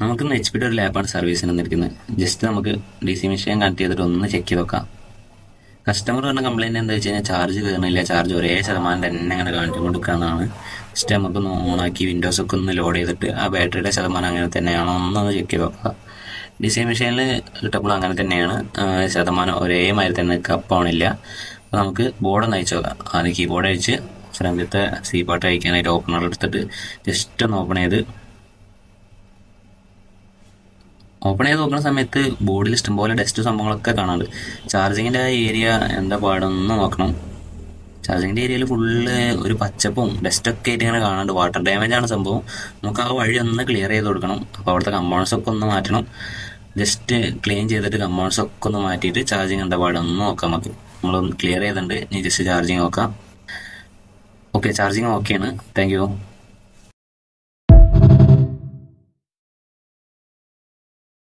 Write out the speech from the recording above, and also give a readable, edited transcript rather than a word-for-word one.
നമുക്കിന്ന് HP ഒരു ലാപ്പാണ് സർവീസിന് തന്നിരിക്കുന്നത്. ജസ്റ്റ് നമുക്ക് DC മെഷീൻ കണക്ട് ചെയ്തിട്ട് ഒന്ന് ചെക്ക് ചെയ്ത് നോക്കാം. കസ്റ്റമർ പറഞ്ഞ കംപ്ലൈന്റ് എന്താ വെച്ച് കഴിഞ്ഞാൽ ചാർജ് കയറുന്നില്ല, ചാർജ് ഒരേ ശതമാനം തന്നെ അങ്ങനെ കാണിച്ചുകൊണ്ടിരിക്കുകയെന്നാണ്. ജസ്റ്റ് നമുക്കൊന്ന് ഓണാക്കി വിൻഡോസ് ഒക്കെ ഒന്ന് ലോഡ് ചെയ്തിട്ട് ആ ബാറ്ററിയുടെ ശതമാനം അങ്ങനെ തന്നെയാണോ എന്നൊന്ന് ചെക്ക് ചെയ്ത് നോക്കാം. DC മെഷീനിൽ കിട്ടപ്പോൾ അങ്ങനെ തന്നെയാണ്, ശതമാനം ഒരേമാതിരി തന്നെ അപ്പ് ആവണില്ല. അപ്പോൾ നമുക്ക് ബോർഡ് ഒന്ന് അയച്ചു നോക്കാം. ആദ്യം കീബോർഡ് അയച്ച് ഫ്രണ്ടിലത്തെ സി പാർട്ട് അയക്കാനായിട്ട് ഓപ്പണർ എടുത്തിട്ട് ജസ്റ്റ് ഒന്ന് ഓപ്പൺ ചെയ്ത് നോക്കുന്ന സമയത്ത് ബോർഡിൽ ഇഷ്ടംപോലെ ഡസ്റ്റ് സംഭവങ്ങളൊക്കെ കാണാറുണ്ട്. ചാർജിങ്ങിൻ്റെ ആ ഏരിയ എന്താ പാടൊന്ന് നോക്കണം. ചാർജിങ്ങിൻ്റെ ഏരിയയിൽ ഫുള്ള് ഒരു പച്ചപ്പും ഡസ്റ്റൊക്കെ ആയിട്ട് ഇങ്ങനെ കാണാണ്ട്, വാട്ടർ ഡാമേജ് ആണ് സംഭവം. നമുക്ക് ആ വഴി ഒന്ന് ക്ലിയർ ചെയ്ത് കൊടുക്കണം. അപ്പോൾ അവിടുത്തെ കമ്പോണൻസ് ഒക്കെ ഒന്ന് മാറ്റണം. ജസ്റ്റ് ക്ലീൻ ചെയ്തിട്ട് കമ്പോണൻസ് ഒക്കെ ഒന്ന് മാറ്റിയിട്ട് ചാർജിങ് എന്താ പാടൊന്ന് നോക്കാം. നമുക്ക് നമ്മളൊന്ന് ക്ലിയർ ചെയ്തിട്ടുണ്ട്. ഇനി ജസ്റ്റ് ചാർജിങ് നോക്കാം. ഓക്കെ, ചാർജിങ് ഓക്കെയാണ്. Thank you.